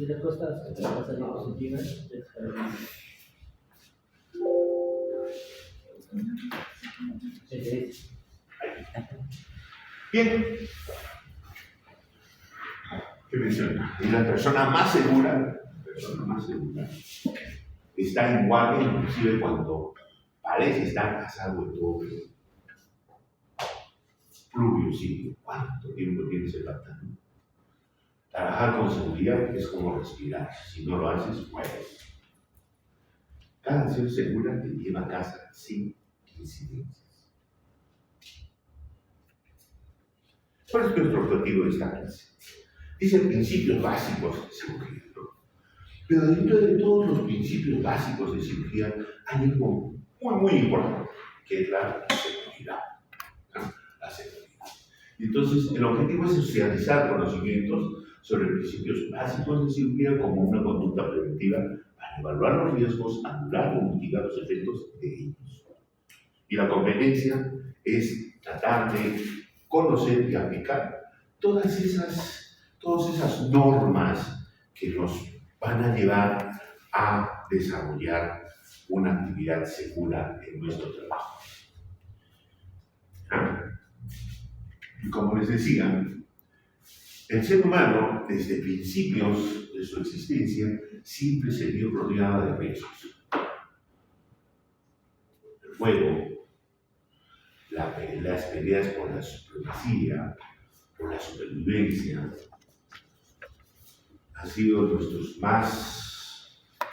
Si le costas, te vas a salir positiva. Bien. ¿Qué menciona? Y la persona más segura está en guardia, inclusive cuando parece estar casado y todo. Rubio, sí. ¿Cuánto tiempo tienes el pantano? Trabajar con seguridad es como respirar. Si no lo haces, mueres. Cada acción segura te lleva a casa sin incidencias. ¿Cuál es nuestro objetivo de esta clase? Dice principios básicos de cirugía, ¿no? Pero dentro de todos los principios básicos de cirugía hay algo muy importante, que es la seguridad. ¿No? La seguridad. Entonces, el objetivo es socializar conocimientos sobre principios básicos de cirugía como una conducta preventiva para evaluar los riesgos, anular o mitigar los efectos de ellos. Y la competencia es tratar de conocer y aplicar todas esas normas que nos van a llevar a desarrollar una actividad segura en nuestro trabajo. Y como les decía, el ser humano, desde principios de su existencia, siempre se vio rodeado de riesgos. El fuego, las peleas por la supremacía, por la supervivencia, han sido nuestros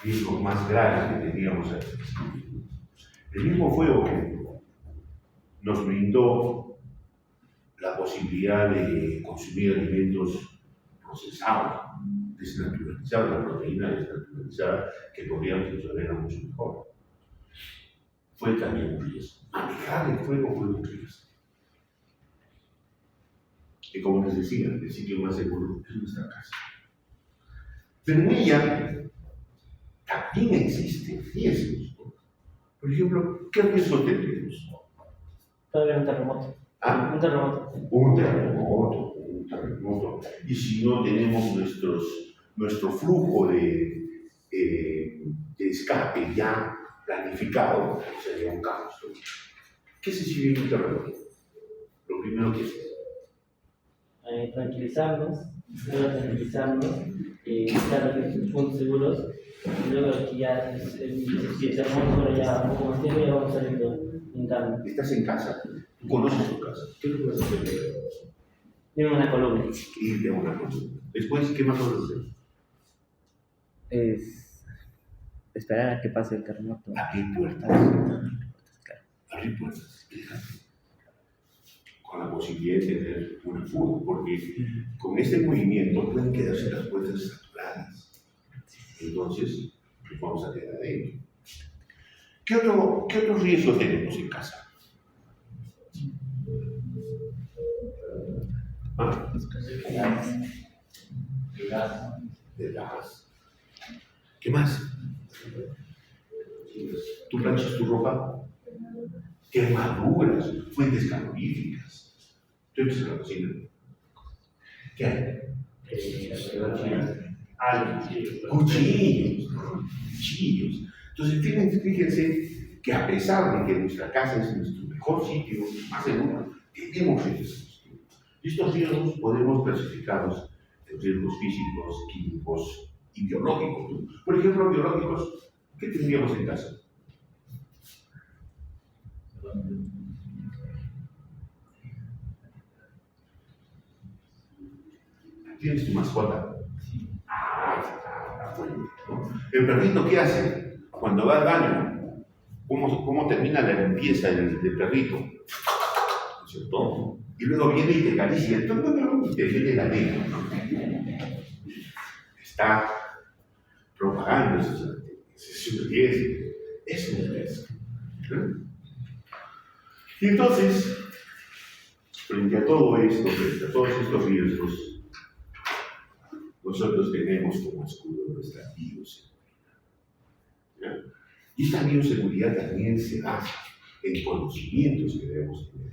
riesgos más graves que teníamos al principio. El mismo fuego nos brindó la posibilidad de consumir alimentos procesados, desnaturalizados, la proteína desnaturalizada, que podían funcionar mucho mejor. Fue también un riesgo. Manejar el fuego fue un riesgo. Y como les decía, el sitio más seguro es nuestra casa. Pero en ella también existen riesgos. Por ejemplo, ¿qué riesgo tenemos? Todavía un terremoto. ¿Ah? Un terremoto. Un terremoto. Y si no tenemos nuestro flujo de escape ya planificado, sería un caos. ¿Qué se sigue en un terremoto? Lo primero que es tranquilizarnos, estar en los puntos seguros, y luego que ya si el terremoto ya un poco más tiempo, ya vamos saliendo en calma. Estás en casa, tú conoces tu casa, ¿qué es lo que vas a hacer? Ir a una columna. Ir a una columna. Después, ¿qué más vas a hacer? Es esperar a que pase el terremoto. Abrir puertas. Claro. Abrir puertas, fíjate. Con la posibilidad de tener una fuga, porque con este movimiento pueden quedarse las puertas saturadas. Entonces, nos vamos a quedar adentro. ¿Qué otro riesgo tenemos en casa? De gas. ¿Qué más? ¿Tú planchas tu ropa? Quemaduras, fuentes caloríficas. Tú entras a la cocina. ¿Qué hay? Cuchillos. Entonces, fíjense que a pesar de que nuestra casa es nuestro mejor sitio, más seguro, tenemos riesgos. Y estos riesgos podemos clasificarlos en riesgos físicos, químicos y biológicos. Por ejemplo, biológicos, ¿qué tendríamos en casa? ¿Tienes tu mascota? ¿No? ¿El perrito qué hace? Cuando va al baño, ¿cómo termina la limpieza del perrito? ¿No es cierto? Y luego viene y te acaricia y te mete la lengua, ¿no? Está propagando ese riesgo. Es un riesgo. Y entonces, frente a todo esto, frente a todos estos riesgos, nosotros tenemos como escudo nuestra bioseguridad. Y esta bioseguridad también se basa en conocimientos que debemos tener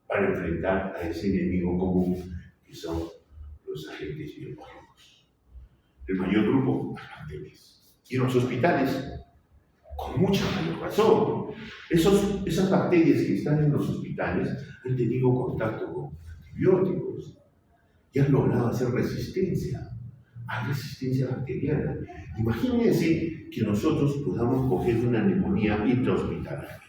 para enfrentar a ese enemigo común que son los agentes biológicos. el mayor grupo, las bacterias. Y en los hospitales, con mucha mayor razón. Esas bacterias que están en los hospitales han tenido contacto con antibióticos y han logrado hacer resistencia. Hay resistencia bacteriana. Imagínense que nosotros podamos coger una neumonía intrahospitalaria.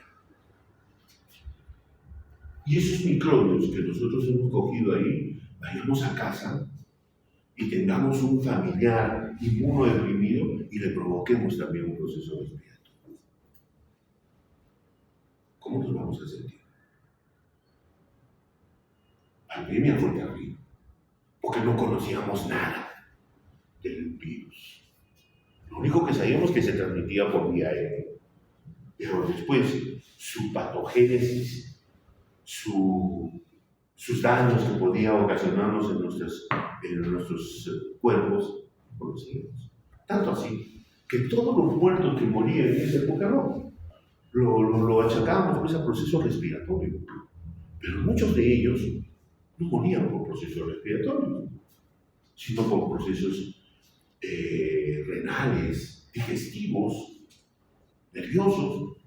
Y esos microbios que nosotros hemos cogido ahí, vayamos a casa y tengamos un familiar inmunodeprimido y le provoquemos también un proceso respiratorio. ¿Cómo nos vamos a sentir? La epidemia fue terrible, porque no conocíamos nada del virus. Lo único que sabíamos es que se transmitía por vía aérea, pero después su patogénesis, sus daños que podía ocasionarnos en nuestros cuerpos, no conocíamos. Tanto así, que todos los muertos que morían en esa época lo achacábamos pues, a procesos respiratorios. Pero muchos de ellos no morían por procesos respiratorios, sino por procesos renales, digestivos, nerviosos.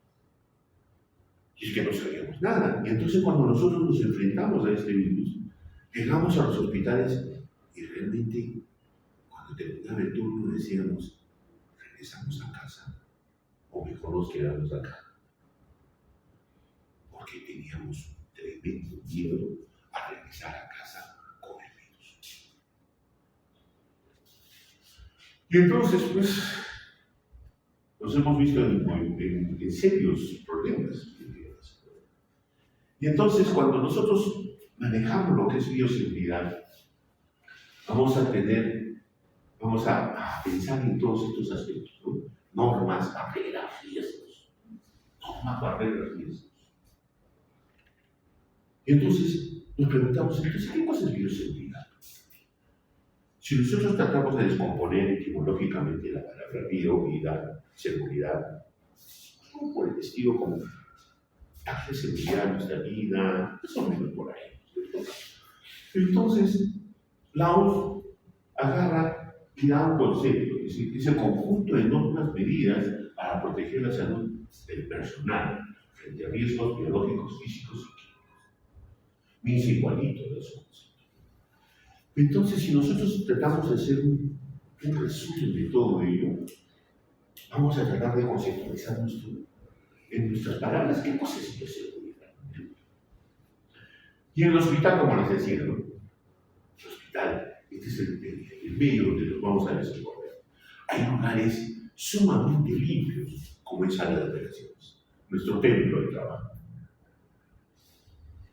Y es que no sabíamos nada. Y entonces cuando nosotros nos enfrentamos a este virus, llegamos a los hospitales y realmente cuando terminaba el turno decíamos, regresamos a casa o mejor nos quedamos acá. Porque teníamos un tremendo miedo a regresar a casa con el virus. Y entonces, pues, nos hemos visto en serios problemas. Y entonces, cuando nosotros manejamos lo que es bioseguridad, vamos a pensar en todos estos aspectos, ¿no? Normas, barreras, riesgos. Normas, barreras, riesgos. Y entonces nos preguntamos, entonces, ¿qué cosa es bioseguridad? Si nosotros tratamos de descomponer etimológicamente la palabra bio, vida, seguridad, algo por el estilo como darle seguridad a nuestra vida, más o menos por ahí. Entonces, la OMS agarra y da un concepto, es decir, es el conjunto de normas medidas para proteger la salud del personal frente a riesgos biológicos, físicos y químicos. Me dice igualito de esos conceptos. Entonces, si nosotros tratamos de hacer un resumen de todo ello, vamos a tratar de conceptualizar en nuestras palabras qué cosa es bioseguridad. Y en el hospital, como les decía, ¿no? El hospital, este es el medio donde nos vamos a desenvolver. Hay lugares sumamente limpios, como en sala de operaciones, nuestro templo de trabajo.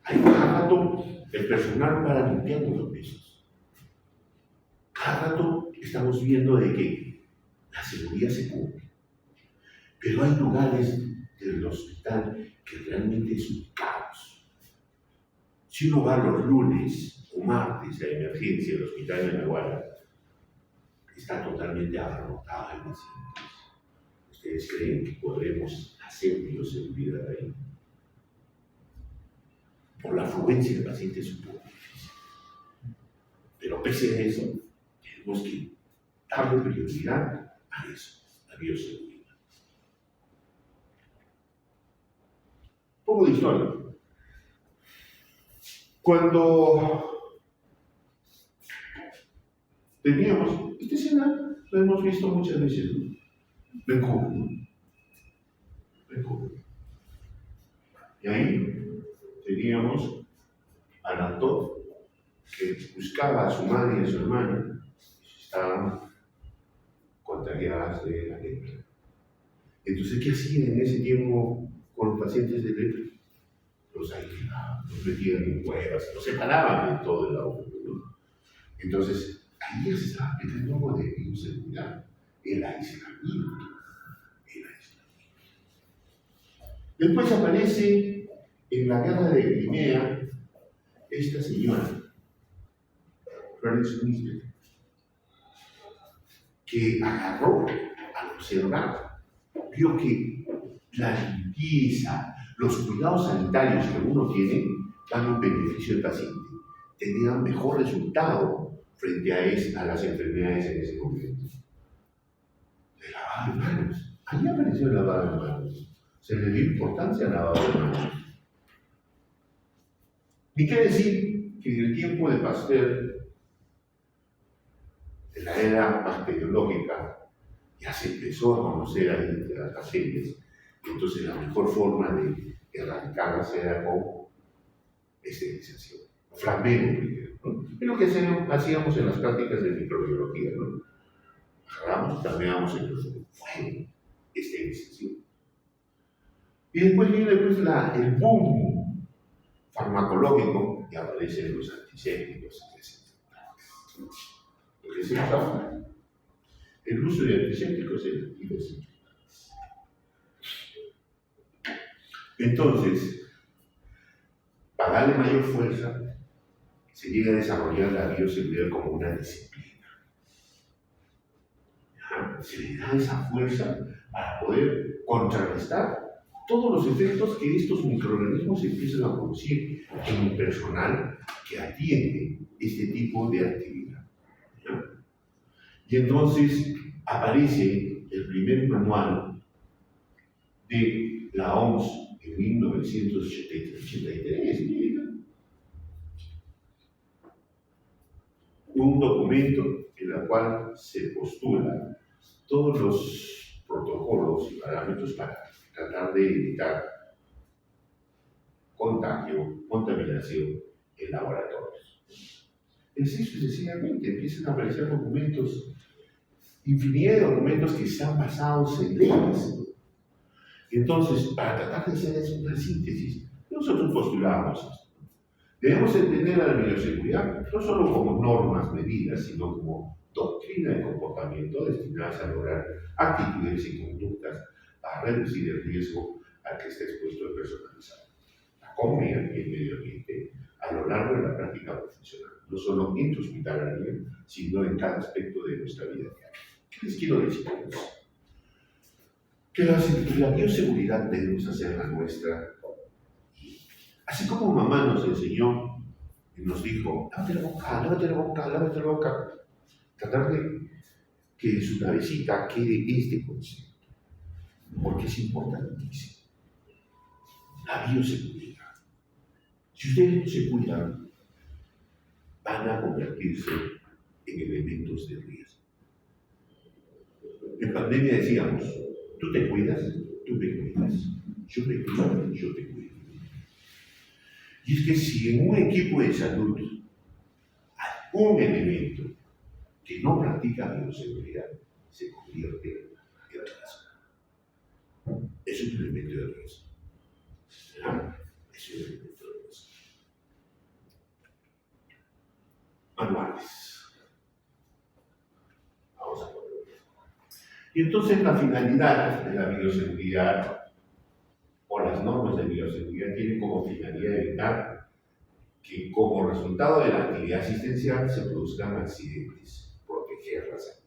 Hay cada rato el personal para limpiando los pisos. Cada rato estamos viendo de que la seguridad se cumple. Pero hay lugares del hospital que realmente es un caos. Si uno va los lunes o martes a emergencia del hospital de Naguara, está totalmente abarrotado de pacientes. ¿Ustedes creen que podremos hacer bioseguridad ahí? Por la afluencia de pacientes es un poco difícil. Pero pese a eso, tenemos que darle prioridad a eso, a bioseguridad. Un poco de historia. Cuando teníamos, esta escena la hemos visto muchas veces, ¿no? Vancouver. Y ahí teníamos a Natov, que buscaba a su madre y a su hermana, y estaban contagiadas de la lepra. Entonces, ¿qué hacían en ese tiempo con los pacientes de lepra? Los aislaban, los metían en cuevas, los separaban de todo el agua, ¿no? Entonces, ahí ya se estaba aplicando algo de bioseguridad, el aislamiento. Después aparece en la guerra de Crimea esta señora, Florence Nightingale, que agarró al observar, vio que la limpieza, los cuidados sanitarios que uno tiene dan un beneficio al paciente, tenían mejor resultado frente a las enfermedades en ese momento. El lavado de manos. Ahí apareció el lavado de manos. Se le dio importancia al lavado de manos. Ni qué decir que en el tiempo de Pasteur, en la era bacteriológica, ya se empezó a conocer a las bacterias. Entonces la mejor forma de erradicarlas era con esterilización. Flameo primero, ¿no? Es lo que hacíamos en las prácticas de microbiología, ¿no? Agarramos, flameamos el fuego, esterilización. Y después viene el boom farmacológico y aparecen los antisépticos y desinfectantes. Lo que se usa el uso de antisépticos y desinfectantes. Entonces, para darle mayor fuerza, se llega a desarrollar la bioseguridad como una disciplina. Se le da esa fuerza para poder contrarrestar todos los efectos que estos microorganismos empiezan a producir en el personal que atiende este tipo de actividad. ¿Ya? Y entonces aparece el primer manual de la OMS en 1983, un documento en el cual se postula todos los protocolos y parámetros para tratar de evitar contagio, contaminación en laboratorios. Es eso, sencillamente empiezan a aparecer documentos, infinidad de documentos que están basados en leyes. Entonces, para tratar de hacer una síntesis, nosotros postulamos esto. Debemos entender a la bioseguridad no solo como normas, medidas, sino como doctrina de comportamiento destinadas a lograr actitudes y conductas para reducir el riesgo al que está expuesto el personal de salud, la comunidad y el medio ambiente a lo largo de la práctica profesional, no solo intrahospitalaria, sino en cada aspecto de nuestra vida diaria. ¿Qué les quiero decir con eso? Que la bioseguridad debemos hacer la nuestra. Así como mamá nos enseñó y nos dijo, lávate la boca, lávate la boca, lávate la boca, tratar de que su cabecita quede este concepto, porque es importantísimo. La bioseguridad. Si ustedes no se cuidan, van a convertirse en elementos de riesgo. En pandemia decíamos, tú te cuidas, tú me cuidas, yo me cuido, yo te cuido. Y es que si en un equipo de salud hay un elemento que no practica bioseguridad, se convierte en riesgo. Es un elemento de riesgo. Es un elemento de riesgo. Manuales. Vamos a ponerlo. Y entonces la finalidad de la bioseguridad o las normas de bioseguridad tienen como finalidad evitar que como resultado de la actividad asistencial se produzcan accidentes, proteger la salud.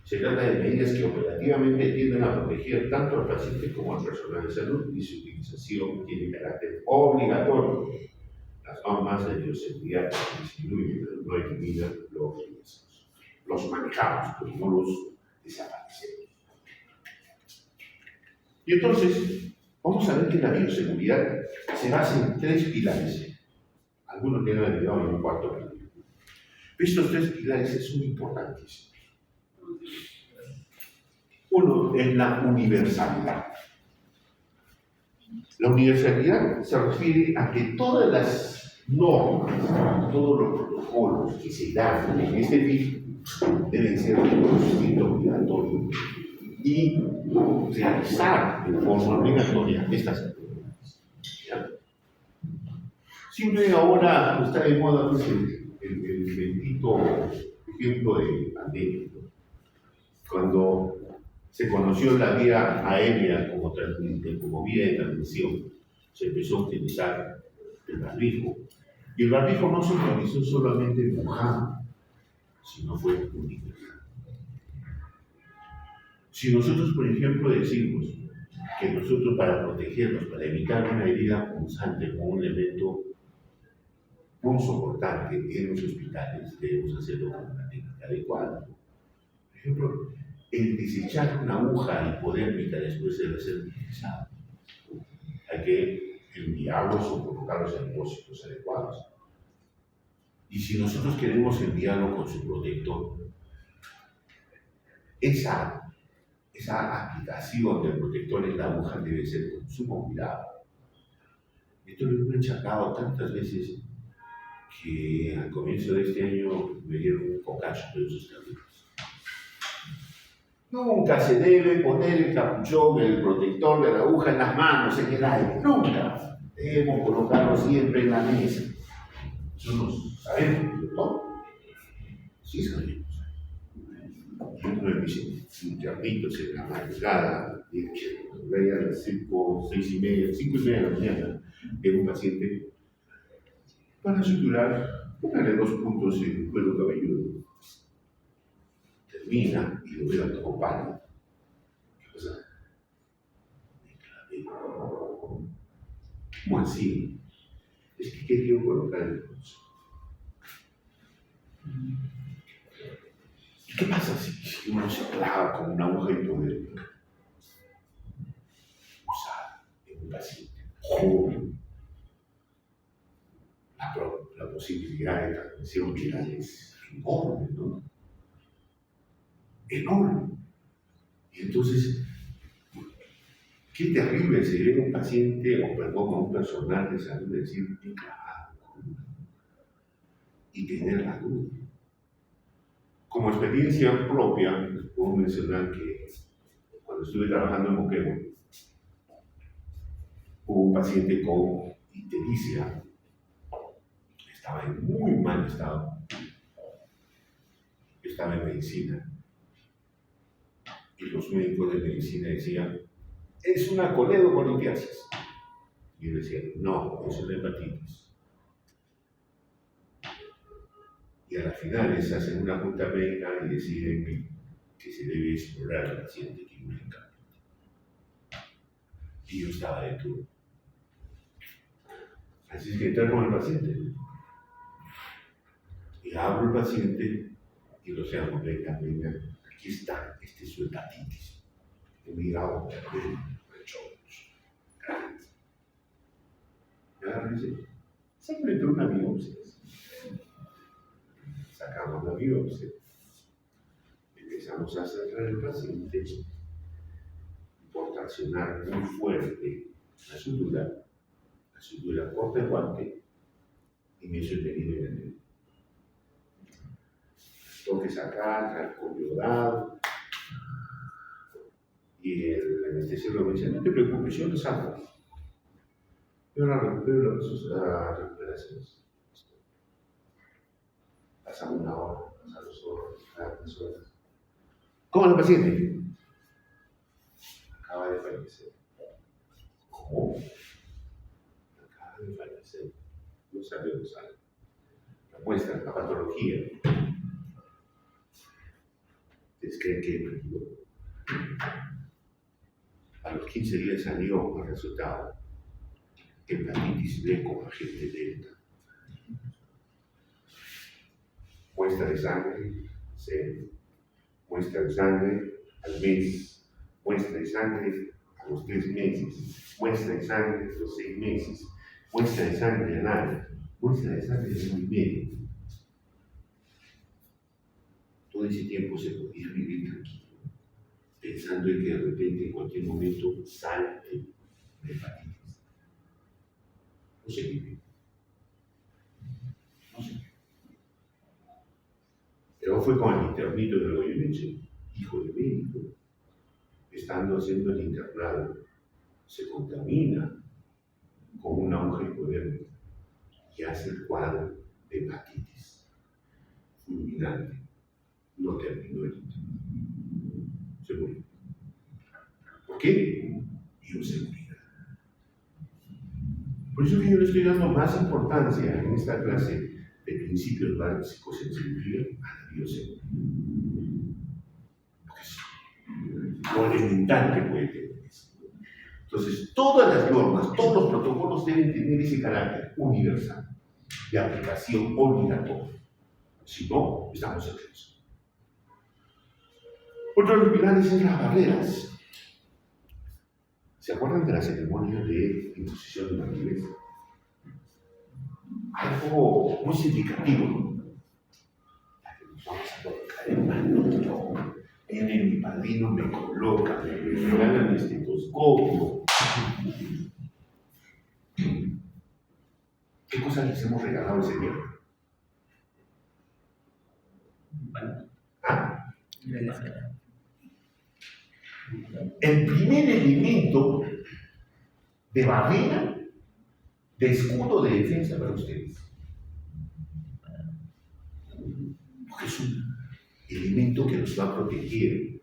Se trata de medidas que operativamente tienden a proteger tanto al paciente como al personal de salud y su utilización tiene carácter obligatorio. Las normas de bioseguridad disminuyen, pero no eliminan los riesgos. Los manejamos, pero no los desaparecemos. Y entonces, vamos a ver que la bioseguridad se basa en 3 pilares. Algunos tienen olvidado en un cuarto pilar. Estos 3 pilares son importantísimos. Uno es la universalidad. La universalidad se refiere a que todas las normas, todos los protocolos que se dan en este fin deben ser de conocimiento obligatorio y realizar de forma obligatoria estas actividades. Siempre ahora está de moda pues, el bendito ejemplo de pandemia, ¿no? Cuando se conoció la vía aérea como vía de transmisión, se empezó a utilizar el barbijo. Y el barbijo no se utilizó solamente en Wuhan, sino fue universal. Si nosotros, por ejemplo, decimos que nosotros para protegernos, para evitar una herida punzante con un elemento punzo importante en los hospitales debemos hacerlo con una técnica adecuada. Por ejemplo, el desechar una aguja hipodérmica después debe ser utilizado. Hay que enviarlos o colocarlos en depósitos adecuados. Y si nosotros queremos enviarlo con su protector, esa aplicación del protector en la aguja debe ser con sumo cuidado. Esto lo he achacado tantas veces que al comienzo de este año me dieron un cocacho de esos terribles. Nunca se debe poner el capuchón, el protector de la aguja en las manos, en el aire. Nunca. Debemos colocarlo siempre en la mesa. Nosotros sabemos, ¿no? Sí sabemos. Y uno de mis internitos en la madrugada, veía a las 5:30 de la mañana, de un paciente para suturar, póngale 2 puntos en el cuero cabelludo. Termina y lo veo todo pálido. ¿Qué pasa? Me clavé. ¿Cómo así? Es que quería colocar el pulso. ¿Y qué pasa si uno se clava con una aguja hipodérmica? Usada en un paciente joven. La posibilidad de transmisión viral es enorme, ¿no? Enorme. Y entonces, qué terrible sería un paciente, o perdón, a un personal de salud decir, clavado y tener la duda. Como experiencia propia, puedo mencionar que cuando estuve trabajando en Moquegua, hubo un paciente con ictericia, estaba en muy mal estado, estaba en medicina, y los médicos de medicina decían, es una coledocolitiasis. Y yo decía, no, es una hepatitis. Y a las finales hacen una junta médica y deciden que se debe explorar al paciente quirúrgicamente. Y yo estaba de turno. Así es que entré con el paciente. Y abro el paciente y lo llamo, venga, aquí está, este es su hepatitis. He mirado, rechoncho, grande. Y ahora me dice, simplemente una biopsia. Sacamos la biopsia, empezamos a cerrar el paciente por traccionar muy fuerte la sutura corta el guante y me hizo el herido en el dedo. Tengo que sacar alcohol yodado y el anestesiólogo me dice, no te preocupes, yo lo saco. Yo ahora recupero las recuperaciones. Pasa 1 hora, pasa 2 horas, pasa 3 horas. ¿Cómo es el paciente? Acaba de fallecer. ¿Cómo? Acaba de fallecer. No sabemos algo. La muestra, la patología. ¿Ustedes creen que murió? A los 15 días salió el resultado. Hepatitis B con agente delta. Muestra de sangre, cero. Muestra de sangre al mes. Muestra de sangre a los 3 meses. Muestra de sangre a los 6 meses. Muestra de sangre al año. Muestra de sangre de 1 año y medio. Todo ese tiempo se podía vivir tranquilo, pensando en que de repente en cualquier momento salte de hepatitis. No se vive. No se vive. Pero fue con el internito de Goyeneche, hijo de médico, estando haciendo el internado, se contamina con una aguja hipodérmica y hace el cuadro de hepatitis fulminante. No terminó el internado. Se murió. ¿Por qué? Bioseguridad. Por eso que yo le estoy dando más importancia en esta clase de principios básicos en cirugía a la bioseguridad. Porque es lo elemental que puede tener eso. Entonces, todas las normas, todos los protocolos deben tener ese carácter universal. de aplicación obligatoria. Si no, estamos en riesgo. Otro de los pilares es las barreras. ¿Se acuerdan de la ceremonia de imposición de mandiles? Algo muy significativo, ¿no? Vamos a colocar el mano, viene mi padrino, me coloca, me regala el estetoscopio. ¿Qué cosas les hemos regalado ese día? ¿Ah? El primer elemento de barrera, de escudo de defensa para ustedes. Porque es un elemento que nos va a proteger.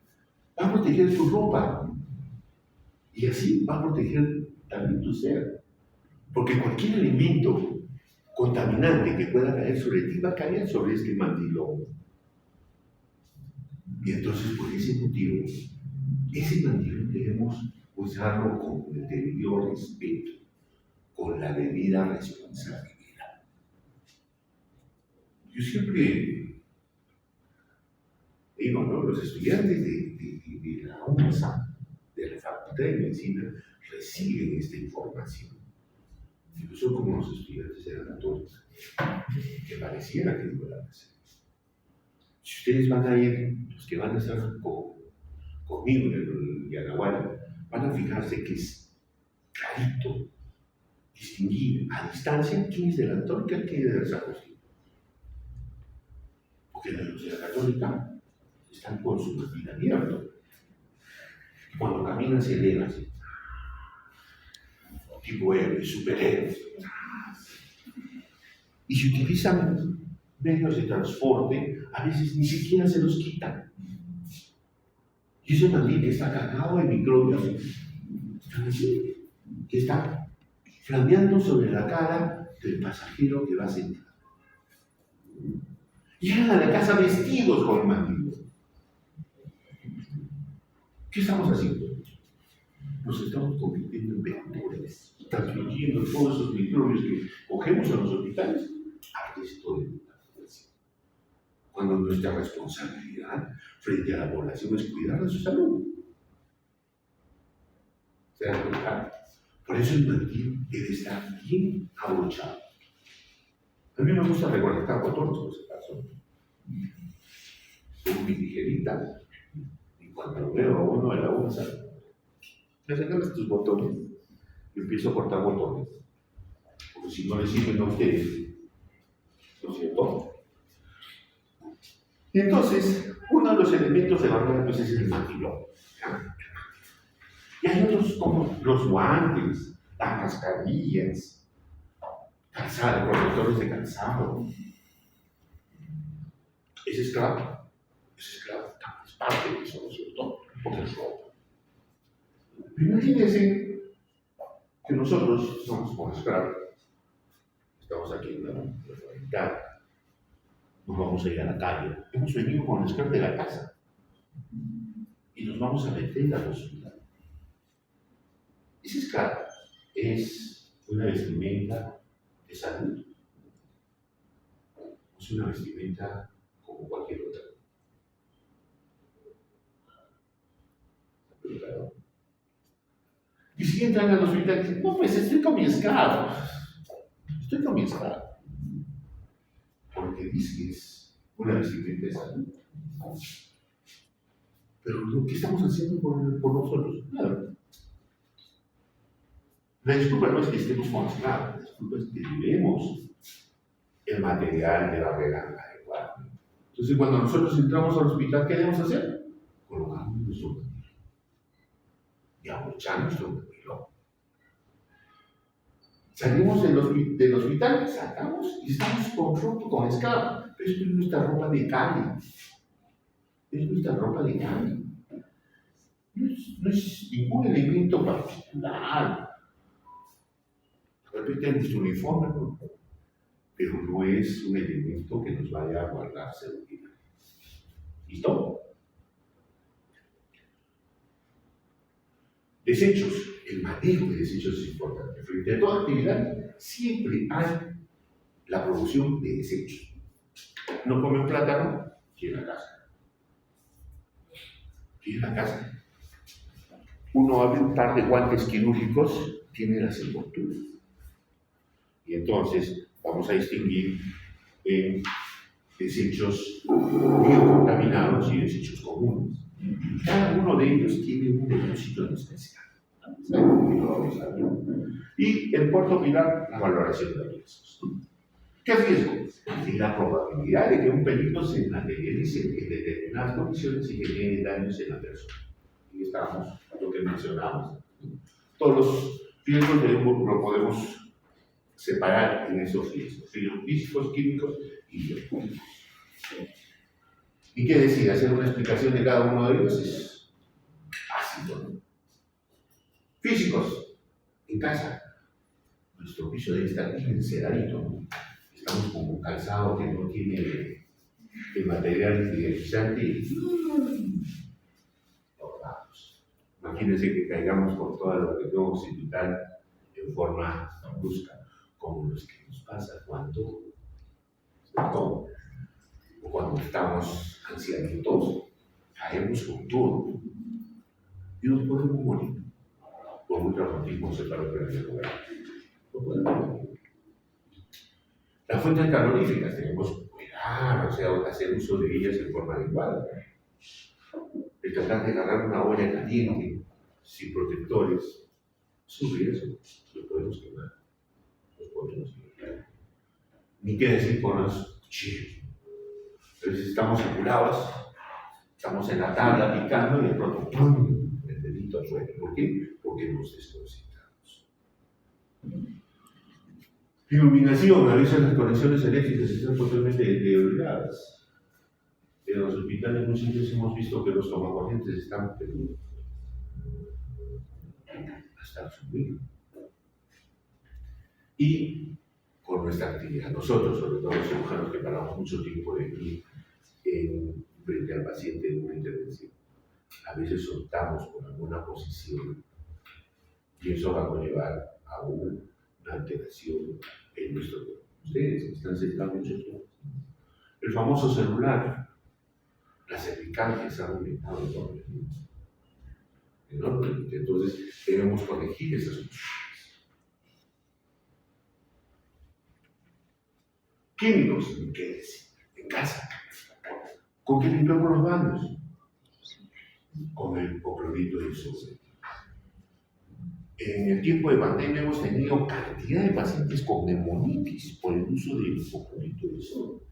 Va a proteger tu ropa. Y así va a proteger también tu ser. Porque cualquier elemento contaminante que pueda caer sobre ti va a caer sobre este mandilón. Y entonces, por ese motivo, ese mandilón debemos usarlo con el debido respeto, con la debida responsabilidad. Yo siempre digo, ¿no? Los estudiantes de la UNSA, de la Facultad de Medicina, reciben esta información. Incluso como los estudiantes de la católica, que pareciera que no la hacen. Si ustedes van a ir, los que van a estar conmigo en el Yanaguara, van a fijarse que es clarito distinguir a distancia quién es de la católica y quién es de la San Agustín. Porque los de la católica están con su perfil abierto. Cuando caminan se elevan así. Tipo héroes, superhéroes. Y si utilizan medios de transporte, a veces ni siquiera se los quitan. Y ese mandil que está cargado de microbios, están así, que está flameando sobre la cara del pasajero que va a sentar. Llegan a la casa vestidos con el mandil. ¿Qué estamos haciendo? Nos estamos convirtiendo en vectores, transmitiendo todos esos microbios que cogemos en los hospitales al resto de la población. Cuando nuestra responsabilidad frente a la población es cuidar de su salud. ¿Se dan cuenta? Por eso el mandil debe estar bien abrochado. A mí me gusta reconectar botones, por si acaso. Con mi tijerita. Y cuando lo veo a uno de la UNSA, le regalas tus botones y empiezo a cortar botones. Porque si no les sirven a ustedes, ¿no es cierto? Y entonces, uno de los elementos de barrera pues, es el mandilón. Y hay otros como los guantes, las mascarillas, calzado, protectores de calzado. Es esclavo, es parte de eso, ¿no es cierto? Porque es ropa. Pero imagínense que nosotros somos como esclavos, estamos aquí en la universidad, nos vamos a ir a la calle, hemos venido con el esclavo de la casa y nos vamos a meter a los hospitales. Ese esclavo es una vestimenta de salud, es una vestimenta como cualquier otra. Y si entran al hospital y dicen, no, pues estoy con mi esclavo. Estoy con mi esclavo. Porque dice que es una vestimenta de salud. Pero lo que estamos haciendo por nosotros, nada. La disculpa no es que estemos con esclavos, la disculpa es que llevemos el material de la regla adecuada. Entonces, cuando nosotros entramos al hospital, ¿qué debemos hacer? Colocamos nuestro mandil y abrochar nuestro mandilón. Salimos del hospital, sacamos y estamos con esclavo. Pero esto es nuestra ropa de calle. Es nuestra ropa de calle. No es ningún elemento particular. De repente nuestro uniforme, ¿no? Pero no es un elemento que nos vaya a guardar seguridad. ¿Listo? Desechos. El manejo de desechos es importante. Frente a toda actividad, siempre hay la producción de desechos. No comen plátano, tiene la casa. Tiene la casa. Uno abre un par de guantes quirúrgicos, tiene las envolturas. Y entonces vamos a distinguir en desechos biocontaminados y desechos comunes. Cada uno de ellos tiene un depósito en especial. Y en cuarto pilar, la valoración de riesgos. ¿Qué riesgo? Y la probabilidad de que un pelito se materialice en determinadas condiciones y que genere daños en la persona. Y estamos, lo que mencionamos. Todos los riesgos lo podemos separar en esos riesgos: físicos, químicos y biológicos. ¿Y qué decir? Hacer una explicación de cada uno de ellos es básico, ¿no? Físicos, en casa, nuestro piso debe estar bien enceradito, ¿no? Estamos con un calzado que no tiene el material higienizante y vamos. Imagínense que caigamos con toda la presión occipital en forma brusca, como los que nos pasa cuando estamos ancianitos, caemos con todo y nos podemos morir por un traumatismo cefalocraneal. No podemos morir. Las fuentes caloríficas tenemos que cuidar, o sea, hacer uso de ellas en forma adecuada. El tratar de agarrar una olla caliente sin protectores es un riesgo, lo podemos quemar. Ni qué decir con los cuchillos. Entonces estamos apurados, estamos en la tabla picando y de pronto ¡pum!, el dedito al suelo. ¿Por qué? Porque nos desconcentramos. Iluminación: a veces las conexiones eléctricas están totalmente deterioradas. En los hospitales muchas veces hemos visto que los tomacorrientes están hasta subidos. Y con nuestra actividad, nosotros, sobre todo los cirujanos que paramos mucho tiempo de aquí frente al paciente en una intervención, a veces optamos por alguna posición y eso va a conllevar a una alteración en nuestro cuerpo. Ustedes que están sentados mucho tiempo. El famoso celular, las cervicales han aumentado enormemente. Entonces debemos corregir esas cosas. Químicos, ¿qué decir? En casa. ¿Con qué limpiamos los baños? Con el hipoclorito de sodio. En el tiempo de pandemia hemos tenido cantidad de pacientes con neumonitis por el uso del hipoclorito de sodio,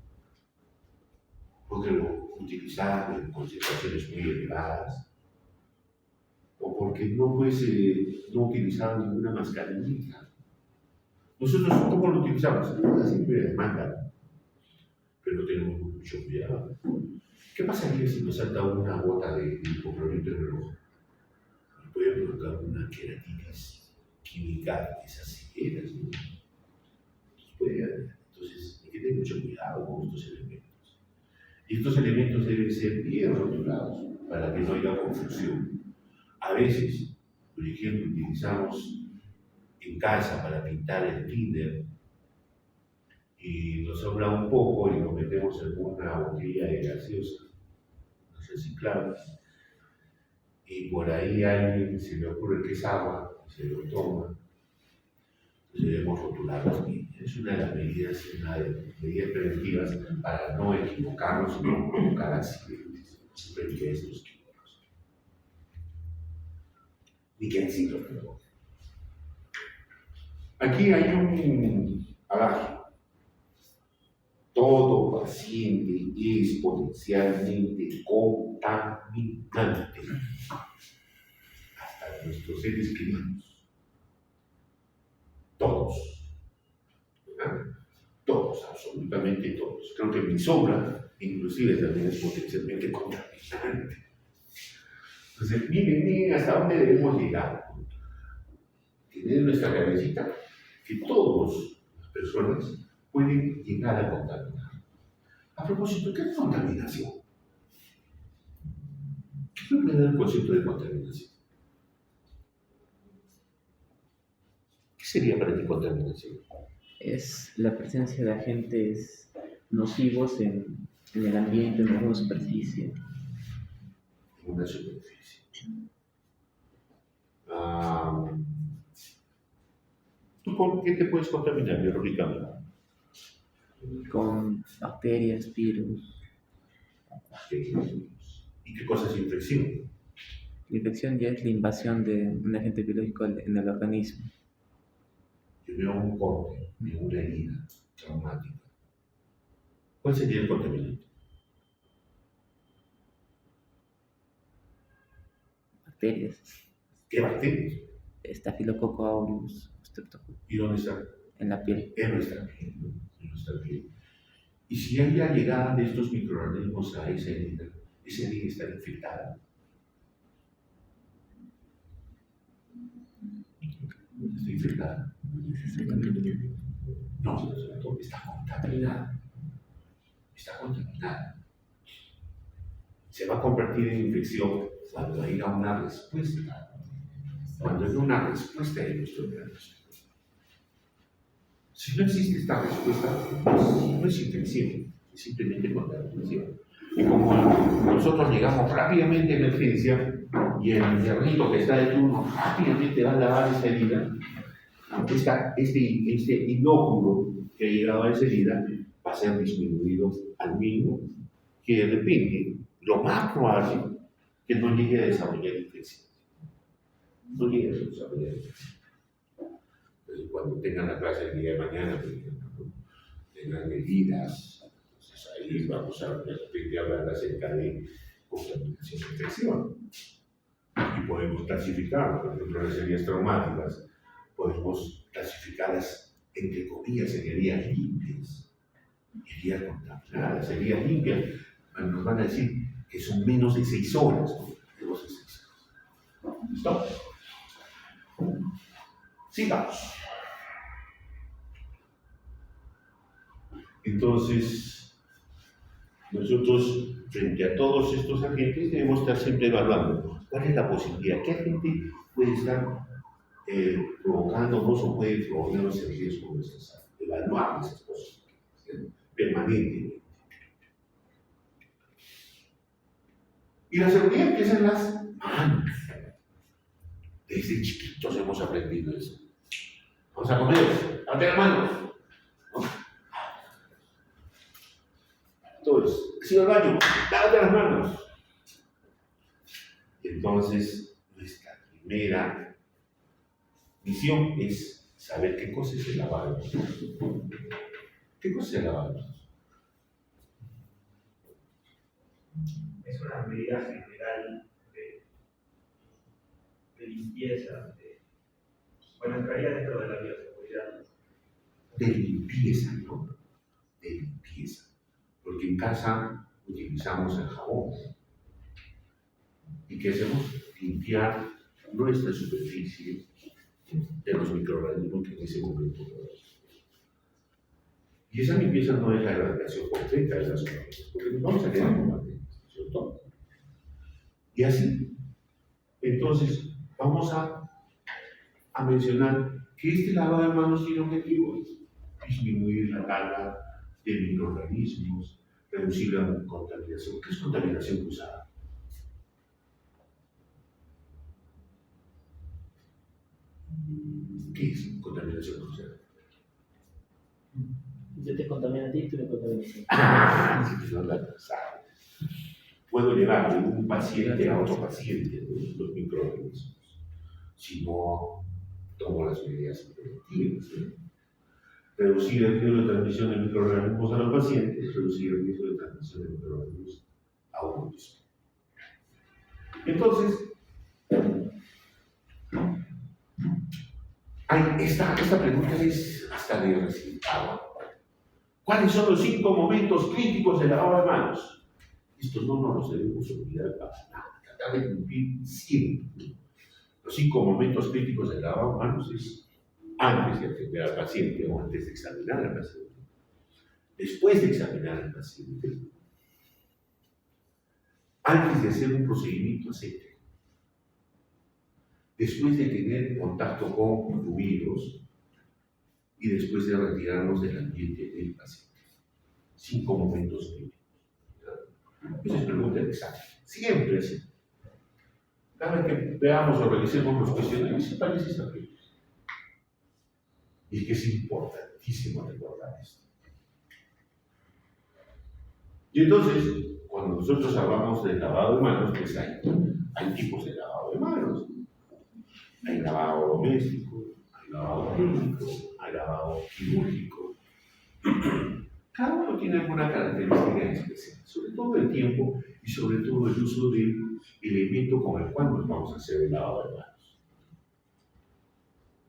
porque lo utilizaban en concentraciones muy elevadas, o porque no utilizaban ninguna mascarilla. Nosotros, ¿cómo lo utilizamos? La simple demanda, pero tenemos mucho cuidado. ¿Qué pasaría si nos salta una gota de hipoclorito en el ojo? Nos puede provocar una queratitis química de esas severas, ¿no? Entonces hay que tener mucho cuidado con estos elementos. Y estos elementos deben ser bien rotulados para que no haya confusión. A veces, por ejemplo, utilizamos en casa para pintar el Tinder y nos sobra un poco y lo metemos en una botella de gaseosa, unas reciclables, y por ahí a alguien se le ocurre que es agua y se lo toma. Entonces debemos rotularlas bien. Es una de las medidas preventivas para no equivocarnos y no provocar accidentes frente a estos químicos. Ni qué decirlo, pero aquí hay un adagio: todo paciente es potencialmente contaminante, hasta nuestros seres queridos. Todos, ¿verdad? Todos, absolutamente todos. Creo que mi sombra, inclusive, también es potencialmente contaminante. Entonces, miren hasta dónde debemos llegar. Tener en nuestra cabecita que todas las personas pueden llegar a contaminar. A propósito, ¿qué es contaminación? ¿Qué representa el concepto de contaminación? ¿Qué sería para ti contaminación? es la presencia de agentes nocivos en el ambiente, en alguna superficie. En una superficie. Ah, ¿tú con qué te puedes contaminar biológicamente? Con bacterias, virus. ¿Y qué cosa es infección? La infección ya es la invasión de un agente biológico en el organismo. Yo veo un corte, veo una herida traumática. ¿Cuál sería el contaminante? Bacterias. ¿Qué bacterias? Staphylococcus aureus, streptococcus, ¿Y dónde está? en la piel. En nuestra piel, ¿no? En nuestra piel. Y si hay la llegada de estos microorganismos a esa herida está infectada. Está infectada. No, está contaminada. Está contaminada. Se va a convertir en infección cuando haya una respuesta. Cuando haya una respuesta de nuestro organismo. Si no existe esta respuesta, no es infección, es simplemente contaminación. Y como nosotros llegamos rápidamente a emergencia y el enfermito que está de turno rápidamente va a lavar esa herida, este inóculo que ha llegado a esa herida va a ser disminuido al mínimo, que de repente lo más probable que no llegue a desarrollar infección. No llegue a desarrollar infección. Entonces, cuando tengan la clase el día de mañana, por ejemplo, ¿no? Tengan heridas, entonces ahí vamos a de repente hablar acerca de contaminación e infección. Y podemos clasificar, por ejemplo, las heridas traumáticas, podemos clasificarlas entre comillas en heridas limpias, heridas contaminadas, heridas limpias. Nos van a decir que son menos de 6 horas, ¿no? Menos de 6 horas. ¿Listo? Sigamos. Entonces, nosotros, frente a todos estos agentes, debemos estar siempre evaluando cuál es la posibilidad, qué agente puede estar provocándonos o puede provocarnos el riesgo de nuestra salud. Evaluar esas posibilidades permanentemente. Y la seguridad empieza en las manos. Desde chiquitos hemos aprendido eso. Vamos a comer, lávate las manos. Entonces, ¿has ido al baño? Lávate las manos. Entonces, nuestra primera misión es saber qué cosa es el lavado. ¿Qué cosa es el lavado? Es una medida general de limpieza, bueno, entraría dentro de la bioseguridad. De limpieza, ¿no? De limpieza. Porque en casa utilizamos el jabón. ¿Y qué hacemos? Limpiar nuestra superficie de los microorganismos que en ese momento tenemos. Y esa limpieza no es la erradicación completa de las cosas, porque nos vamos a quedar con bacterias, ¿cierto? Y así, entonces, vamos a mencionar que este lavado de manos tiene objetivos: disminuir la carga de microorganismos, reducir la contaminación. ¿Qué es contaminación cruzada? ¿Qué es contaminación cruzada? Yo te contamino a ti y tú me contaminas a mí. Ah, sí, son las cruzadas. Puedo llevar de un paciente a otro paciente los microorganismos si no tomo las medidas preventivas. Reducir el riesgo de transmisión de microorganismos a los pacientes, reducir el riesgo de transmisión de microorganismos a uno mismo. Entonces, esta pregunta es hasta de resultado. ¿Cuáles son los 5 momentos críticos del lavado de manos? Estos no nos los debemos olvidar para nada, tratar de cumplir siempre. Los 5 momentos críticos del lavado de manos es antes de atender al paciente o antes de examinar al paciente, después de examinar al paciente, antes de hacer un procedimiento aséptico, después de tener contacto con fluidos, y después de retirarnos del ambiente del paciente. 5 momentos mínimos. Esa es pregunta del examen. Siempre así. Cada vez que veamos o revisemos los cuestionarios, se parece esa pregunta. Y es que es importantísimo recordar esto. Y entonces, cuando nosotros hablamos de lavado de manos, pues hay tipos de lavado de manos. Hay lavado doméstico, hay lavado clínico, hay lavado quirúrgico. Cada uno tiene alguna característica especial, sobre todo el tiempo y sobre todo el uso del elemento con el cual nos vamos a hacer el lavado de manos.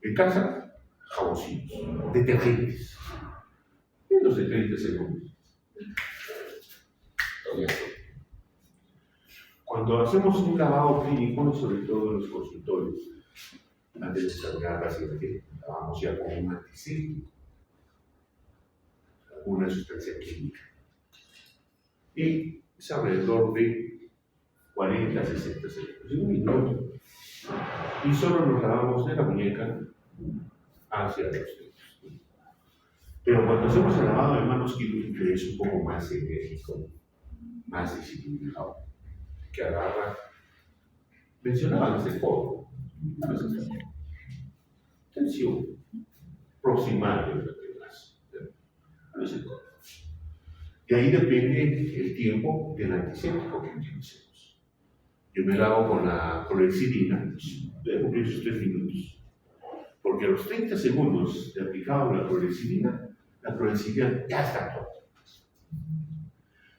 En casa, jaboncitos, detergentes, menos de 30 segundos. Cuando hacemos un lavado clínico, sobre todo en los consultorios, antes de examinar al paciente, lavamos ya con un antiséptico, alguna sustancia química. Y es alrededor de 40 a 60 segundos, en un minuto. Y solo nos lavamos de la muñeca hacia los dedos. Pero cuando hacemos el lavado de manos quirúrgico es un poco más enérgico, más disciplinado, que agarra, mencionaban desde el codo, tensión proximal del brazo, el codo. Y ahí depende el tiempo del antiséptico que utilicemos. Yo me lavo con la clorhexidina, debe cumplir sus 3 minutos, porque a los 30 segundos de aplicado la clorhexidina ya está actuando.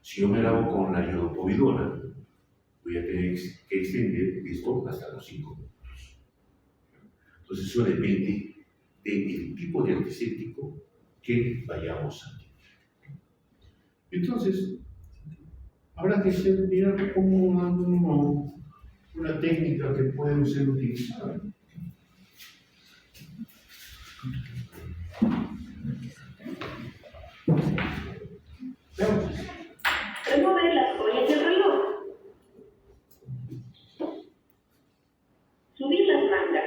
Si yo me lavo con la iodopovidona, voy a tener que extender esto hasta los 5 minutos. Entonces eso depende del tipo de antiséptico que vayamos a tener. Entonces, habrá que mirar como una técnica que puede ser utilizada. Veamos. Remover las joyas del reloj. Subir las mangas.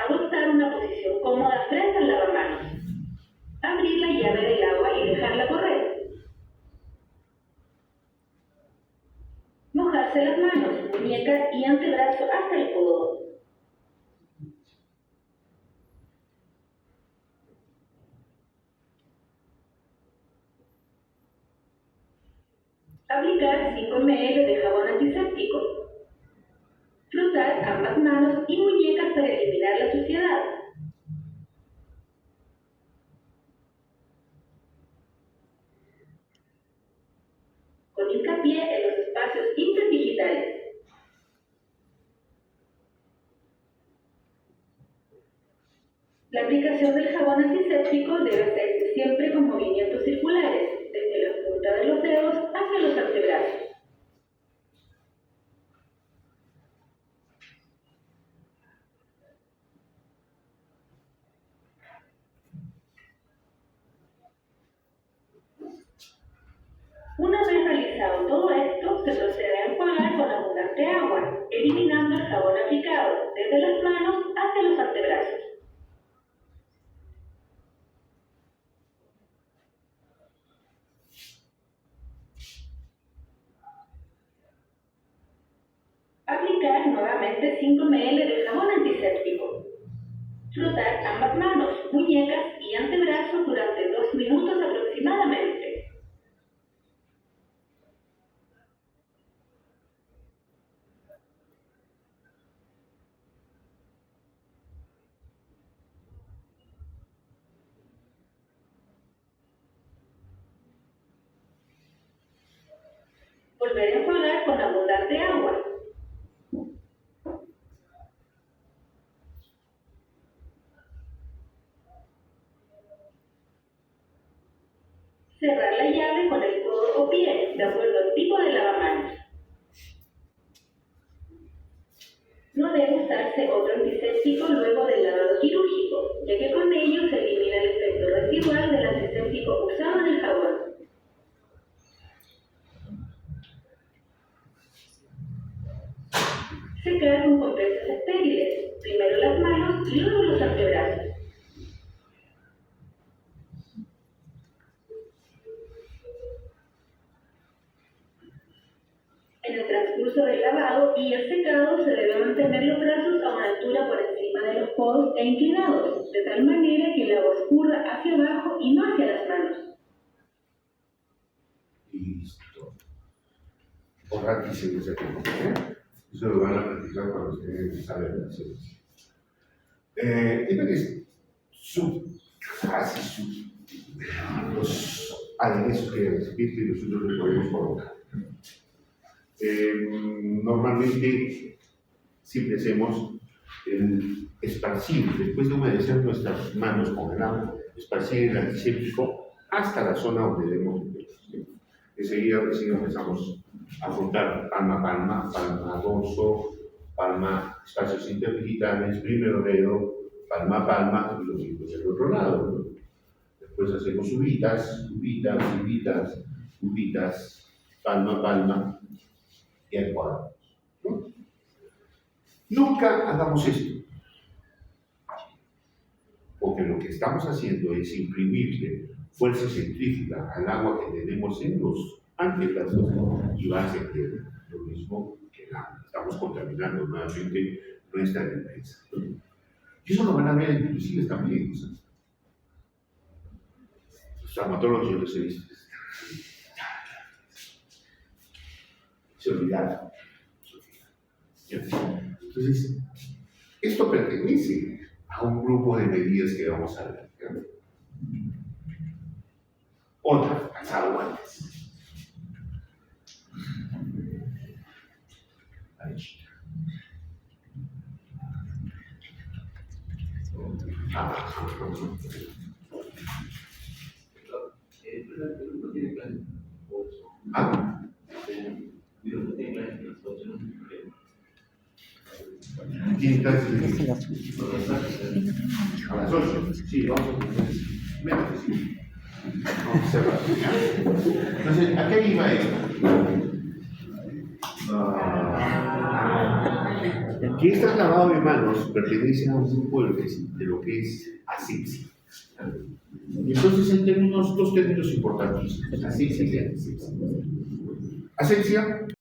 Adoptar una posición cómoda frente al lavamanos. Abrir la llave del agua y dejarla correr. Mojarse las manos, muñecas y antebrazo hasta el codo. Aplicar 5 ml de jabón antiséptico. Frotar ambas manos y muñecas para eliminar la suciedad. Con hincapié en los espacios interdigitales. La aplicación del jabón antiséptico debe hacerse siempre con movimientos circulares, desde la punta de los dedos hacia los antebrazos. Una vez realizado todo esto, se procede a enjuagar con abundante agua, eliminando el jabón aplicado desde las manos hacia los antebrazos. Aplicar nuevamente 5 ml de jabón antiséptico. Frotar ambas manos, muñecas y antebrazos durante 2 minutos aproximadamente. Volver a enjuagar con abundante agua. Cerrar la llave con el codo o pie, de acuerdo al tipo de lavamanos. No debe usarse otro antiséptico luego del lavado quirúrgico, ya que con ello se elimina el efecto residual del antiséptico usado en el jabón. Se secar con compresas estériles, primero las manos y luego los antebrazos. En el transcurso del lavado y el secado se debe mantener los brazos a una altura por encima de los codos e inclinados, de tal manera que el agua escurra hacia abajo y no hacia las manos. Listo. Borraquísimo ese tema, ¿eh? Eso lo van a practicar cuando ustedes saben hacer eso. Entonces, los aderezos que recibiste y nosotros le podemos colocar. Normalmente siempre hacemos el esparcir, después de humedecer nuestras manos con el agua, esparcir el antiséptico hasta la zona donde debemos meter. Enseguida recién empezamos a juntar palma a palma, palma a dorso, palma, espacios interdigitales, primero dedo, palma a palma y lo mismo del otro lado, ¿no? Después hacemos ubitas, ubitas, ubitas, ubitas, palma a palma y encuadramos, ¿no? Nunca hagamos esto, porque lo que estamos haciendo es imprimirle fuerza centrífuga al agua que tenemos en los antebrazos y va a ser lo mismo que el agua. Estamos contaminando nuevamente nuestra defensa, ¿no? Y eso lo van a ver inclusive también, ¿no? Los traumatólogos yo les he visto. Se olvidaron. Entonces, esto pertenece a un grupo de medidas que vamos a ver, ¿no? Otra, calzado guantes. Ahí. ¿Tiene clases a las 8? Sí, vamos a poner menos de 5. Vamos a cerrar. Entonces, ¿a qué iba esto? Que este lavado de manos pertenece a un grupo de lo que es asepsia. Y entonces hay dos términos importantísimos, asepsia y asepsia. Asepsia